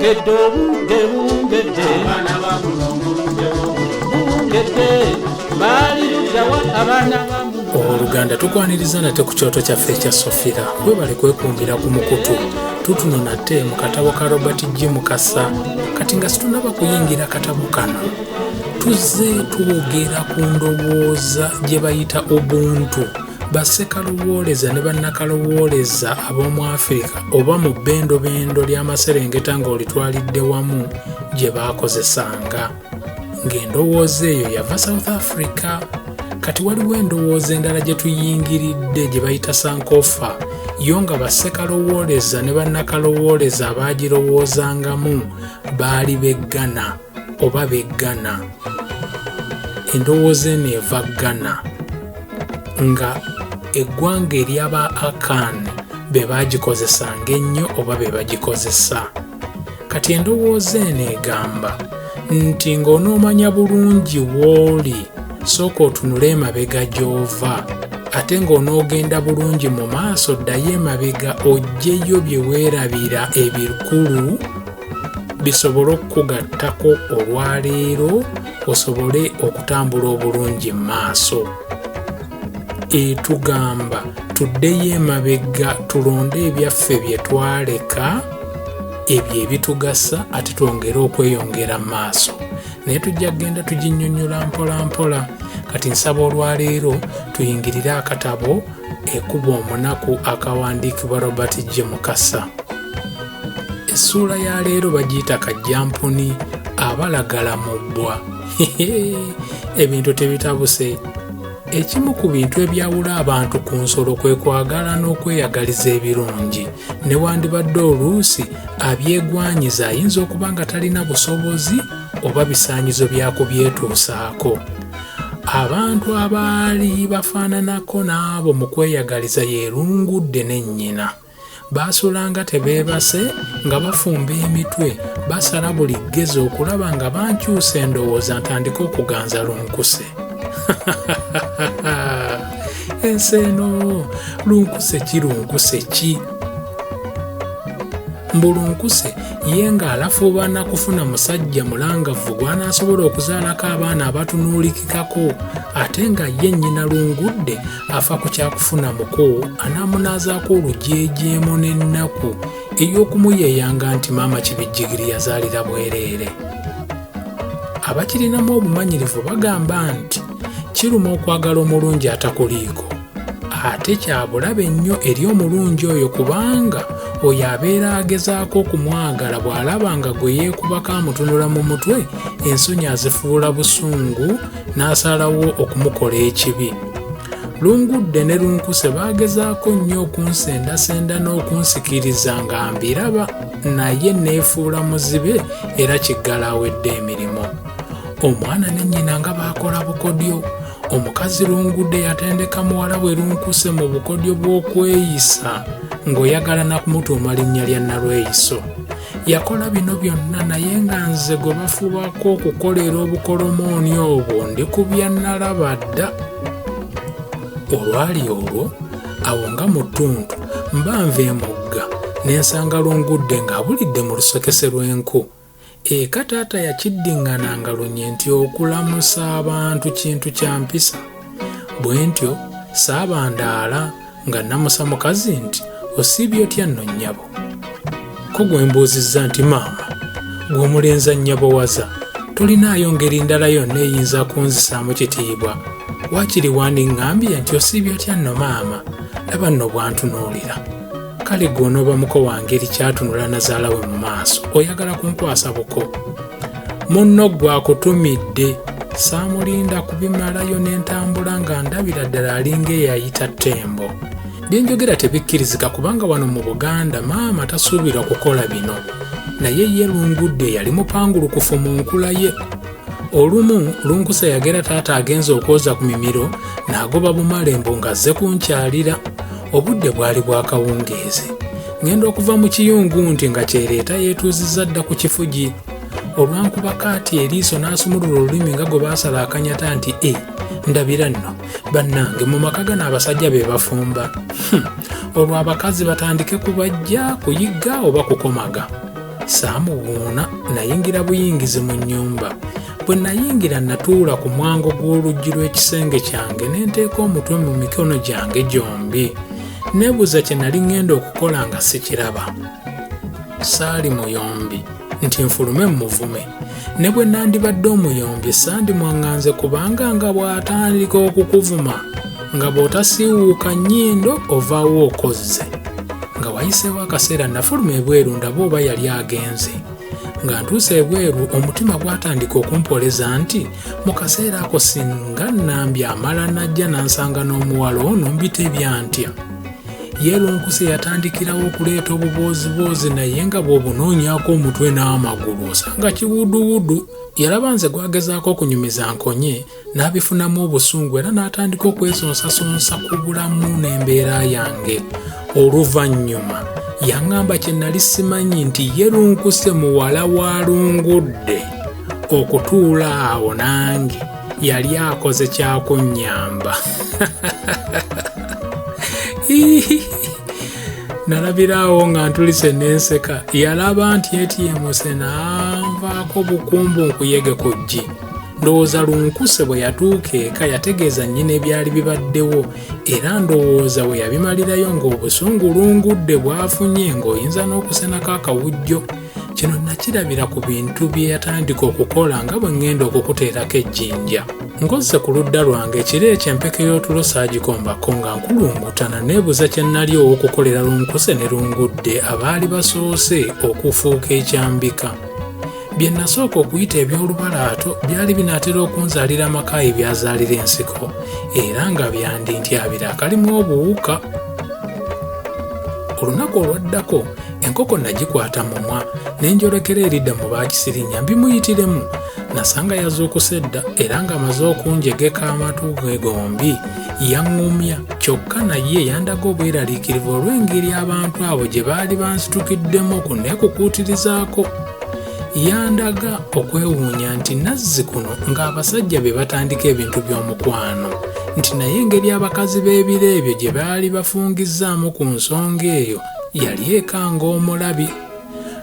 bungedde bungedde bungedde baali luddawa abaana Oluganda tukwaniriza nate ku kyoto kyaffe ekya Sofira webale kwekumbira ku mukutu tutuno nate mu katabo ka Robert G. Mukasa kati nga situnaba kuyingira katabo kano tuzze twogera ku ndowooza gye bayita Ubuntu bassekalowoleza ne bannakalowoleza ab'omu Afirika oba mu bbendobendo ly'amaserengeta ng'olitwalidde wamu gye baakozesanga ng'endowooza eyo yava South Africa. Kati waliwo endowooza endala gye tuyingiridde gye bayita Sankofa yo nga bassekalowoleza ne bannakalowoleza abaagirowoozangamu baali beggana oba beggana. Endowooza eno eva Ghana nga eggwanga ery'aba Akan be baagikozesanga ennyo oba be bagikozesa. Kati endowooza eno egamba nti ng'onoomanya bulungi w'oli sooka otunule emabega gy'ova ate ng'onoogenda bulungi mu maaso ddayo emabega oggyeyo bye weerabira ebikulu bisobole okukugattako olwaleero osobole okutambula obulungi mu maaso. Tugamba tuddeyo emabega tulonde ebyaffe bye twaleka ebyo ebitugasa ate twongere okweyongera mu maaso. Naye tujja kgenda tuginnyonnyola mpola mpola. Kati nsaba olwaleero tuyingirire akatabo Ekkubo omunaku akawandiikibwa Robert G. Mukasa. Essuula ya leero bagiyita Kajjampuni abalagala mu bbwa. Ebintu tebitabuse. Ekimu ku bintu ebyawula abantu ku nsolo kwe kwagala n'okweyagaliza ebirungi. Newandibadde oluusi abyegwanyiza ayinza okuba nga talina busobozi oba bisaanyizo byakubyetuusaako. Abantu abaali bafaananako n'abo mu kweyagaliza yerungudde ne nnyina. Baasulanga tebeebase nga bafumba emitwe basala buli ggezi okulaba nga bankyusa endowooza ntandika okuganza lunkuse. Ensi eno lunkuse ki lunkuse ki? Mbulunkuse ye nga alafuuba nakufuna musajja mulangavu gw'anaasobola okuzaalako abaana abatunuulikikako ate nga ye nnyina lungudde afa ku kyakufuna muko anaamunaazaako olujeejeemo n'ennaku ey'okumuyeeyanga nti maama kibijjigiri yazaalira bwereere. Abakirinamu obumanyirivu bagamba nti kiruma okwagala omulungi atakuliiko ate kyabulabe nnyo eri omulungi oyo kubanga oyo abeera agezaako okumwagala bw'alaba nga gwe yeekubako amutunula mu mutwe ensonyi azifuula busungu n'asalawo okumukola ekibi. Lungudde ne lunkuse baagezaako nnyo okunsendasenda n'okunsikiriza nga mbiraba naye neefuula muzibe era kiggala awedde emirimu. Omwana ne nnyina nga baakola bukodyo. Omukazi Lungudde yatendeka muwala we lunkuse mu bukodyo bw'okweyisa ng'oyagala nakumutuuma linnya lya Nalweyiso. Yakola bino byonna naye nga nze gwe bafuubako okukolera obukolomooni obwo ndikubya nalaba dda. Olwali olwo awo nga mu ttuntu mba nva emugga ne nsanga Lungudde ng'abulidde mu lusokese lw'enku. Eka taata yakiddiŋŋananga lunye nti okulamusa abantu kintu kya mpisa. Bwe ntyo saabandaala nga namusa mukazi nti osiibye otya nno nnyabo? Ko gwe mbuuzizza nti maama gw'omulenza nnyabo waza tolinaayo ngeri ndala yonna eyinza kunzisaamu kitiibwa. Waakiri wandiŋŋambye nti osiibye otya nno maama? Laba nno bwantunuulira. Kale gw'onooba muko wange eri kyatunula nazaala we mu maaso oyagala kunkwasa buko. Munno gwakutumidde saamulinda kubimalayo n'entambula nga ndabira ddala alinga eyayita ttembo. Byenjogera tebikkirizika kubanga wano mu Buganda maama tasuubirwa kukola bino naye ye Lungudde yali mupangulukufu mu nkula ye. Olumu lunkuse yagera taata agenza okwoza ku mimiro n'agoba bumalembo ng'azze kunkyalira. Obudde bwali bwa kawungeezi. Ngenda okuva mu kiyungu nti nga kyereeta yeetuuzizza dda ku kifugi. Olwankuba kaati eriiso n'asumulula olulimi nga gwe baasala akanyata nti ndabira nno bannange mu maka gano abasajja be bafumba. Olwo abakazi batandike kubajja kuyigga oba kukomaga. saamubuuna, nayingira buyingizi mu nnyumba. Bwe nayingira natuula ku mwango gw'oluggi lw'ekisenge kyange ne nteeka omutwe mu mikono gyange gyombi. Neebuuza kye nali ngenda okukola nga sikiraba. Saali muyombi nti nfulume muvume. Ne bwe nandibadde omuyombi sandimwaŋŋanze kubanga nga bw'atandika okukuvuma nga bw'otasiiwuuka nnyindo ovaawo okozze. Nga wayiseewo akaseera nafuluma ebweru ndaba oba yali agenze. Nga ntuuse ebweru omutima gwatandika okumpoleza nti mu kaseera ako singa Nambi amala najja nansanga n'omuwala ono mbitebya ntya. Ye Lunkuse yatandikirawo okuleeta obubooziboozi naye nga bw'obunoonyako omutwe n'amagulu osanga kiwuduwudu. Yalaba nze gwagezaako okunyumiza nkonye n'abifunamu obusungu era n'atandika okwesonsasonsa ku bulamu n'embeera yange. Oluvannyuma yaŋŋamba kye nali simanyi nti ye Lunkuse muwala wa Lungudde okutuula awo nange yali akoze kyakunnyamba. Nalabiraawo nga ntulise n'enseka. Yalaba nti ATMC n'anvaako bukumbu nkuyege ku ggi. Ndowooza Lunkuse bwe yatuuka eka yategeeza nnyina ebyali bibaddewo era ndowooza bwe yabimalirayo ng'obusungu Lungudde bwafunye ng'oyinza n'okusenako akawujjo. Kino nakirabira ku bintu bye yatandika okukola nga bwe ŋŋenda okukuteerako ejjinja. Ngozze ku ludda lwange ekiro eky'empeke y'otulo saagikombako nga nkulungutana neebuuza kye nnali okukolera Lunkuse ne Lungudde abaali basoose okufuuka ekyambika. Bye nasooka okuyita eby'olubalaato byali binaatera okunzaalira amakaayi byazaalira ensiko era nga byandintyabira akalimu obuwuka. Olunaku olwaddako enkoko nagikwata mumwa ne njolekera eridda mu baakisirinya mbimuyitiremu. Nasanga yazuukuse dda era ng'amaze okunjegeka amatu ge gombi yaŋŋumya kyokka naye yandaga obweraliikirivu olw'engeri abantu abo gye baali bansitukiddemu okuneekukuutirizaako. Yandaga okwewuunya nti nazzi kuno ng'abasajja be batandika ebintu by'omukwano nti naye engeri abakazi b'ebiro ebyo gye baali bafungizzaamu ku nsonga eyo yali ekanga omulabi.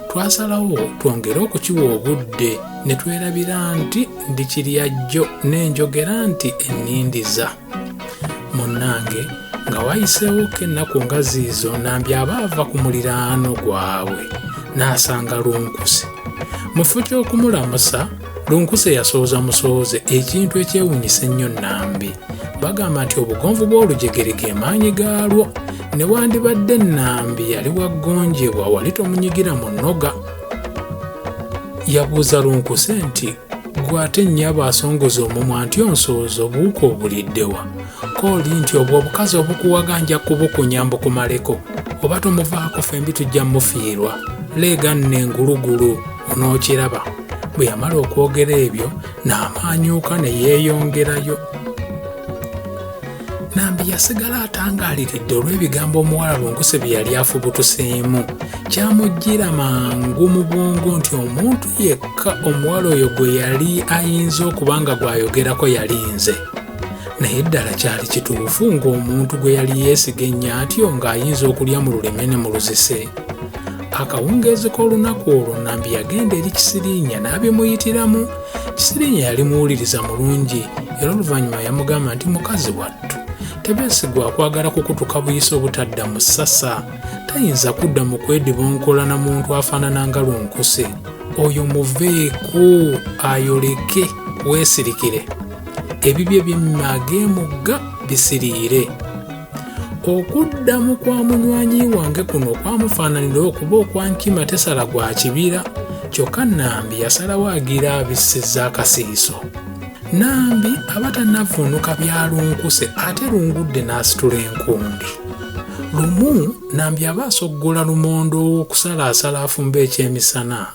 Twasalawo twongere okukiwa obudde ne twerabira nti ndi kiryajjo n'enjogera nti ennindiza. Munnange nga wayiseewo k'ennaku nga ziizo Nambi abaava ku muliraano gwabwe n'asanga Lunkuse. Mu kifo ky'okumulamusa Lunkuse yasooza musooze ekintu ekyewuunyisa ennyo Nambi. Bagamba nti obugonvu bw'olujegere ge maanyi gaalwo. Ne wandibadde Nambi yali waggonjebwa wali tomunyigira mu nnoga. Yabuuza Lunkuse nti gwe ate nnyabo asongoza omumwa nti onsooza obuwuka obuliddewa. Kooli nti obwo obukazi obukuwaganja kubukunya mbukumaleko oba tomuvaako fembi tujja mufiirwa. Leega nno engulugulu onookiraba. Bwe yamala okwogera ebyo n'amaanyuuka ne yeeyongerayo. Nambi yasigala atangaaliridde olw'ebigambo omuwala Lunkuse bye yali afubutuseemu. Kyamujjira mangu mu bwongo nti omuntu yekka omuwala oyo gwe yali ayinza okuba nga gw'ayogerako yali nze. Naye ddala kyali kituufu ng'omuntu gwe yali yeesiga ennyo atyo ng'ayinza okulya mu luleme ne mu luzise. Akawungeezi k'olunaku olwo Nambi yagenda eri Kisiriinya n'abimuyitiramu. Kisiriinya yali muwuliriza mulungi era oluvannyuma yamugamba nti mukazi wattu tebeesigwa akwagala kukutuka buyisa obutadda mu ssasa. Tayinza kudda mu kwedibonkola na muntu afaanana nga Lunkuse. Oyo muveeko ayoleke weesirikire. Ebibye byemmage mugga bisiriire. Okuddamu kwa munywanyi wange kuno kwamufaananira okuba okwankima tesala gwa kibira. Kyokka Nambi yasalawo agira abissizza akasiiso. Nambi aba tannavvuunuka bya Lunkuse ate Lungudde n'asitula enkundi. Lumu Nambi aba asoggola lumondo w'okusalaasala afumba ekyemisana.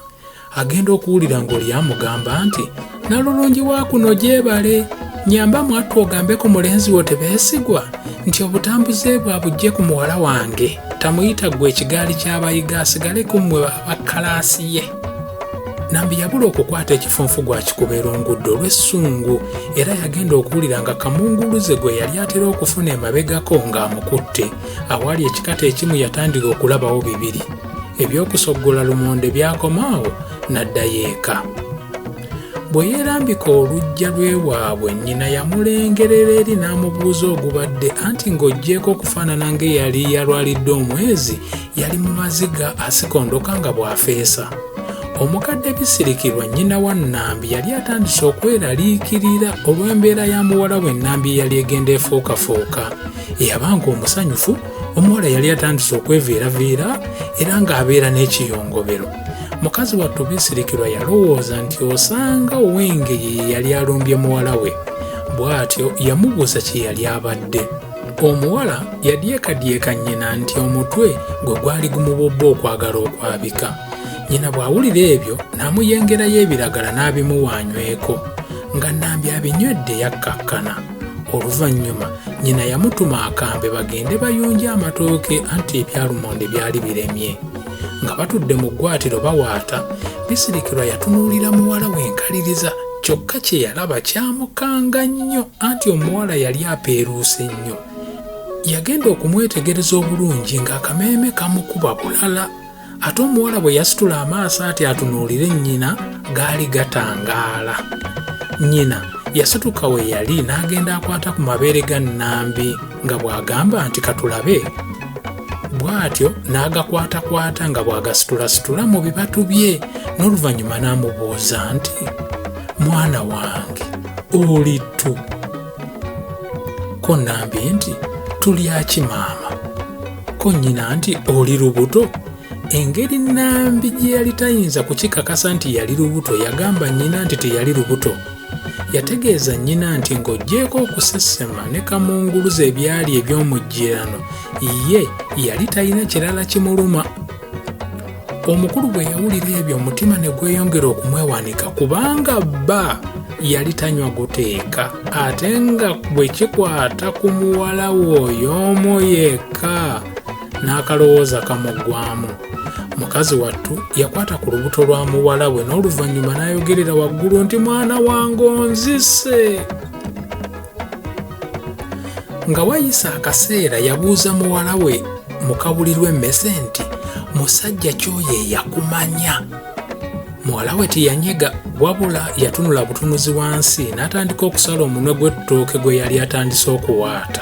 Agenda okuwulira ng'oli amugamba nti nalulungi wa kuno gyebale nyamba mwattu ogambe ku mulenzi wo tebeesigwa nti obutambuze bwabujje ku muwala wange tamuyita gwe ekigaali ky'abayiga asigale ku mmwe abakalaasi ye. Nambi yabula okukwata ekifunfu gwakikuba Lungudde olw'essungu era yagenda okuwulira nga kamunguluze gwe yali atera okufuna emabegako ng'amukutte awali ekikata ekimu yatandika okulabawo bibiri. ebyokusoggola lumonde byakomaawo n'addayo eka. Bwe yeerambika oluggya lw'ewaabwe nnyina yamulengerera eri n'amubuuza ogubadde anti ng'oggyeko okufaanana ng'eyali yalwalidde omwezi yali mu maziga asikondoka nga bw'afeesa. Omukadde Bisirikirwa nnyina wa Nambi yali atandise okweraliikirira olw'embeera ya muwala we Nambi eyali egenda efuukafooka. Eyabanga omusanyufu, omuwala yali atandise okweviiraviira era ng'abeera n'ekiyongobero. Mukazi wattu Bisirikirwa yalowooza nti osanga Owenge ye yali alumbye muwala we. Bw'atyo yamubuuza kye yali abadde. Omuwala yadyekadyeka nnyina nti omutwe gwe gwali gumubobba okwagala okwabika. Nnyina bw'awulira ebyo n'amuyengerayo ebiragala n'abimuwaanyweko, nga Nambi abinywedde yakkakkana. Oluvannyuma nnyina yamutuma akambe bagende bayunje amatooke anti ebyalumonde byali biremye. Nga batudde mu ggwaatiro bawaata, Bisirikirwa yatunuulira muwala we enkaliriza, kyokka kye yalaba kyamukanga nnyo anti omuwala yali apeeruuse nnyo. Yagenda okumwetegereza obulungi ng'akameeme kamukuba bulala, ate omuwala bwe yasitula amaaso ati atunuulire nnyina gaali gatangaala. Nnyina yasituka we yali n'agenda akwata ku mabeere ga Nambi nga bw'agamba nti katulabe. Bw'atyo n'agakwatakwata nga bw'agasitulasitula mu bibatu bye, n'oluvannyuma n'amubuuza nti, mwana wange olittu? Ko Nambi nti, tulya ki maama? Ko nnyina nti, oli lubuto? Engeri Nambi gye yali tayinza kukikakasa nti yali lubuto yagamba nnyina nti teyali lubuto. Yategeeza nnyina nti ng'oggyeko okusesema ne kamunguluza ebyali eby'omujjirano, ye yali talina kirala kimuluma. Omukulu bwe yawulira ebyo omutima ne gweyongera okumwewanika kubanga bba yali tanywa guteeka, ate nga bwe kikwata ku muwala we oyo omu yekka n'akalowooza kamuggwamu. Mukazi wattu yakwata ku lubuto lwa muwala we n'oluvannyuma n'ayogerera waggulu nti mwana wange onzise. Nga wayisa akaseera yabuuza muwala we mu kabulirwa emmese nti musajja kyoyo eyakumanya. Muwala we teyanyega wabula yatunula butunuzi wansi n'atandika okusala omunwe gw'ettooke gwe yali atandise okuwaata.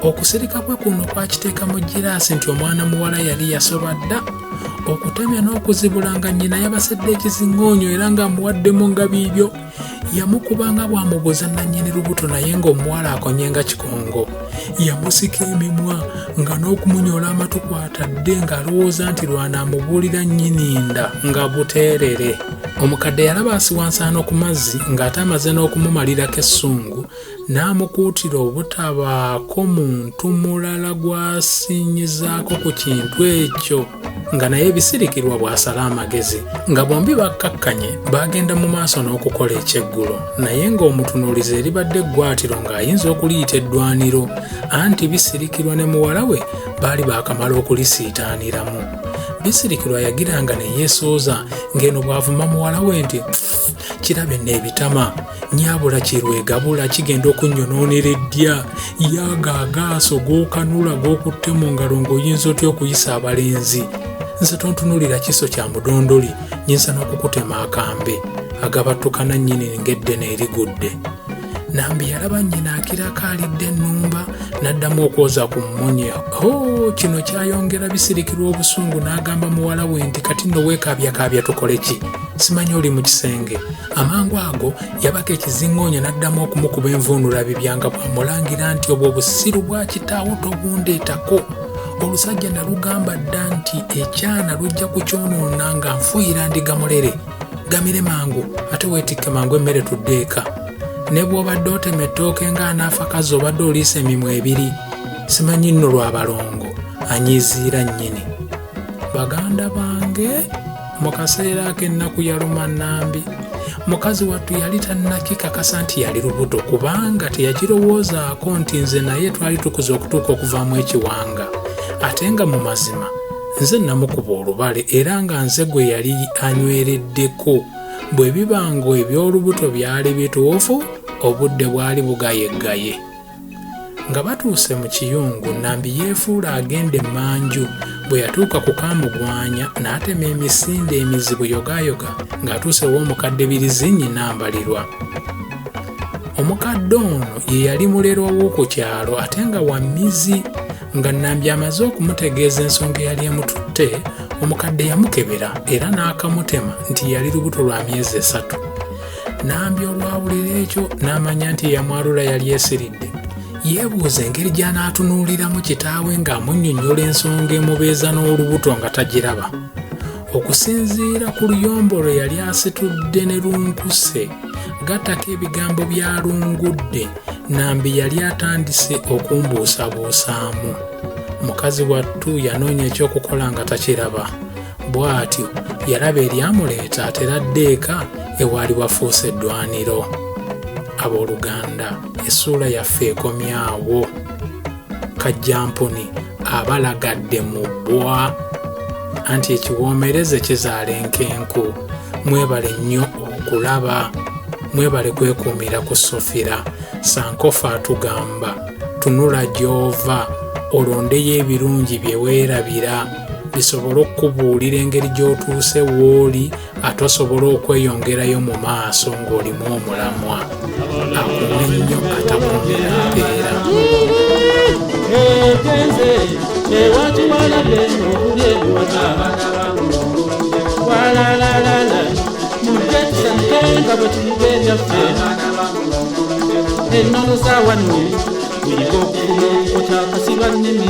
Okusirika kwe kuno kwakiteeka mu giraasi nti omwana muwala yali yasoba dda. Okutemya n'okuzibulanga nnyina yabasedde ekiziŋŋoonyo era ng'amuwaddemu nga biibyo. Yamukubanga bw'amubuuza nannyini lubuto naye ng'omuwala akonye nga kikongo. Yamusika emimwa nga n'okumunyoola amatu kwatadde ng'alowooza nti lw'anaamubuulira nnyiniinda nga buteerere. Omukadde yalaba asiwansaano ku mazzi ng'ate amaze n'okumumalirako essungu, n'amukuutira obutabaako muntu mulala gw'asinyizaako ku kintu ekyo, nga naye Bisirikirwa bw'asala amagezi. Nga bombi bakkakkanye bagenda mu maaso n'okukola ekyeggulo, naye ng'omutunuulizi eribadde eggwaatiro ng'ayinza okuliyita eddwaniro, anti Bisirikirwa ne muwala we baali baakamala okulisiitaaniramu. Bisirikirwa yagiranga ne yeesooza ng'eno bw'avuma muwala we nti kirabe n'ebitama, nnyabula kirwegabula kigenda okunnyonoonera eddya, yaaga agaaso g'okanula g'okutte mu ngalo ng'oyinza otya okuyisa abalenzi. Nze tontunuulira kiso kya mudondoli, nyinza n'okukutema akambe agabattukana nnyini ng'eddene erigudde. Nambi yalaba nnyina akirakaalidde ennumba n'addamu okwoza ku mmunye. Kino kyayongera Bisirikirwa obusungu n'agamba muwala we nti kati nno weekabyakaabya tukole ki? Simanyi oli mu kisenge. Amangu ago yabaka ekiziŋŋoonyo n'addamu okumukuba envuunula bibyanga bw'amulangira nti obwo obusiru bwa kitaawo tobundeetako. Olusajja nalugamba dda nti ekyana lujja kukyonoona nga nfuuyira ndigamulere. Gamire mangu ate weetikke mangu emmere tuddeeka. Ne bw'obadde otema ettooke ng'anaafa kazi obadde oliisa emimwa ebiri. Simanyi nno lw'abalongo anyiiziira nnyini. Baganda bange, mu kaseera ak'ennaku yaluma Nambi, mukazi wattu yali tannakikakasa nti yali lubuto kubanga teyakirowoozaako nti nze naye twali tukuza okutuuka okuvaamu ekiwanga. Ate nga mu mazima nze namukuba olubale era nga nze gwe yali anywereddeko. Bwe bibango eby'olubuto byali bituufu, obudde bwali bugayegaye. Nga batuuse mu kiyungu, Nambi yeefuula agende manju bwe yatuuka ku Kamugwanya n'atema emisinde emizibu yogayoga ng'atuuse w'omukadde Birizinyi Nambalirwa. Omukadde ono ye yali mulerwa w'oku kyalo ate nga wa mizi. Nga Nambi amaze okumutegeeza ensonga eyali emututte, omukadde yamukebera era n'akamutema nti yali lubuto lwa myezi 3. Nambi olwawulira ekyo n'amanya nti yamwalula yali esiridde. Yeebuuza engeri gy'anaatunuuliramu kitaawe ng'amunnyonnyola ensonga emubeeza n'olubuto nga tagiraba. Okusinziira ku luyombo lwe yali asitudde ne lunkuse gattako ebigambo bya Lungudde, Nambi yali atandise okumbuusabuusaamu. Mukazi wattu yanoonya ekyokukola nga takiraba. Bw'atyo yalaba eryamuleeta ateradde eka ewaali wafuuse eddwaniro. Abooluganda, essuula yaffe ekomyawo. Kajjampuni abalagadde mu bbwa anti ekiwoomereze kizaala enkenku. Mwebale nnyo okulaba, mwebale kwekuumira ku Sofira. Sankofa atugamba tunula gy'ova olondeyo ebirungi bye weerabira bisobole okukubuulira engeri gy'otuuse w'oli ate osobole okweyongerayo mu maaso ng'olimu omulamwa. Akuuma ennyo atakuumira mpeera. Egenze ewati walabye okuli ebiwata walalalala mutetusanike nga bwe tuyiga ebyaffe ennono za wano kuyiga okufuna okukota akasiba nnimi